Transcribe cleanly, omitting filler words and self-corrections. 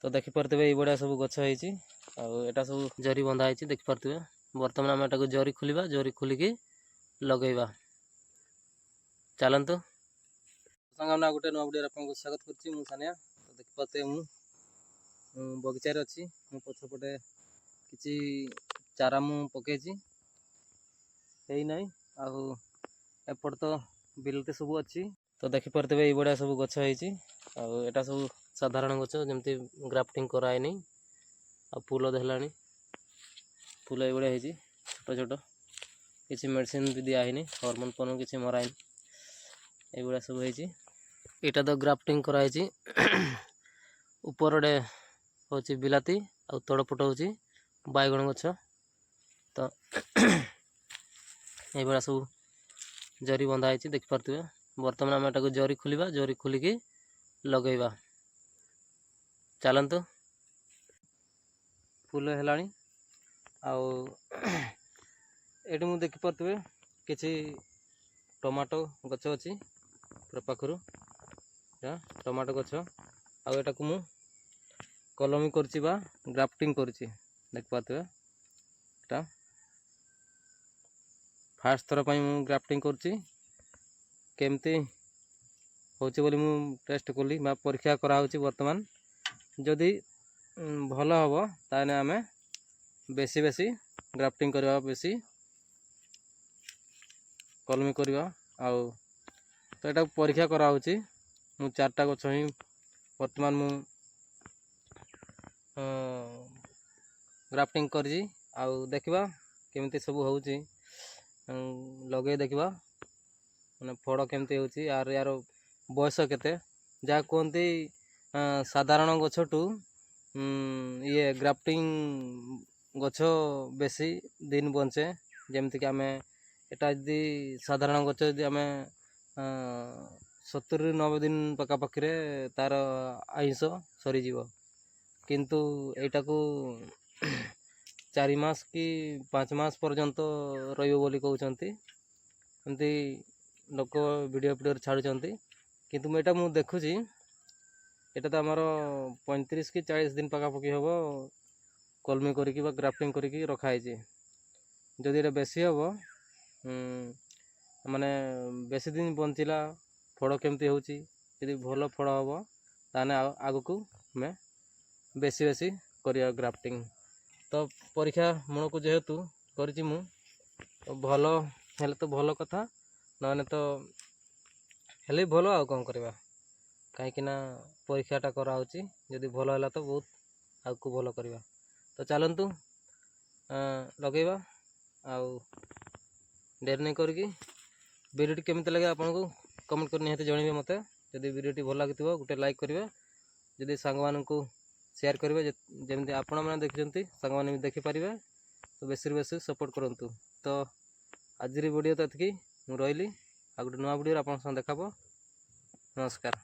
तो देखिपे ये सब गछ होटा सब जरी बंधा है देखिपे। बर्तमान आम एटा जरी खोलिबा, जरी खोलिकी लगेगा। चलतु सांगना गोटे नुआ वीडियो आपको स्वागत करुच्ची। मु सानिया। तो देखिपे मु बगीचार अच्छी मु पछपटे किसी चारा मु पकई नाई एपट तो बिलते सब अच्छी। तो देखिपे ये सब गछ होटा सब साधारण गछ जमती ग्राफ्टिंग कराए फूल देला फूल ये छोट छोट किसी मेडिसिन भी दिखाई हॉर्मोन फॉर्मोन किसी मराई ये सब होटा तो ग्राफ्टिंग कराई उपरडे हूँ बिलाती आ तड़पट हूँ बैगण गछ। तो ये सब जरी बंधा है देखिपे। बर्तमान आम एटा जरी खोलिबा, जरी खोलिकी लगेगा। चलतु फूल है ये मुझे देखिपे किसी टमाटो गछ अच्छी पूरा पाखर टमाटो गछ आटा को मु कलमी कर ग्राफ्टिंग कर फास्ट थर पर मु ग्राफ्टिंग करमती हूँ बोली मु टेस्ट कली परीक्षा कराऊँच। बर्तमान जदि भल हम ताने आमे बेसी बेसी ग्राफ्टिंग करवा, बेसी कलमी करवा। तो यहाँ परीक्षा कराऊँच मु 4टा गछ ही बर्तमान मु ग्राफ्टिंग कर देखा केमती सब हो लगे देखा मैंने फड़ केमती हो यार यार बयस केते जहाँ कहते साधारण गछटू ये ग्राफ्टिंग गछ बेसी दिन बंचे। जमती कि आम एटा यदि साधारण गछ यदि आम 70-90 दिन पखापाखि तार आयुष सरीज किंतु एटा को 4 मास कि 5 मास पर्यंत रही कहते एमती लोक वीडियो छाड़ुंट। किंतु मुझे मुझे देखुची एटा तो आमर 35 कि 40 दिन पखापाखि हम कलमी करके ग्राफ्टिंग करके रखाई। जदि ये बेसी हम माने बेसी दिन बंचला फड़ केमती होची यदि भल फड़ हम ताने आग को हमें बेसी बेसी करिया ग्राफ्टिंग। तो परीक्षा मन को जेहेतु करिछि मु भल हेले तो भल कथा ना तो हेले भल आ कौन करवा कहीं परीक्षाटा कराऊँच जदि भल है तो बहुत आग को भल करवा। तो चलतु लगेगा आउ डेर नहीं करके वीडियो केमती लगे आपन को कमेंट कर निहाती जनइबे मते। जदि वीडियो भल लगी गोटे लाइक करेंगे, जदि सांग मान को शेयर करेंगे जमी आपण मैंने देखते सांग मैंने भी देखिपारे तो बेसी बेसी सपोर्ट करूँ। तो आज वीडियो तो ये मुझे रही आ गोटे नुआ वीडियो आप देखा। नमस्कार।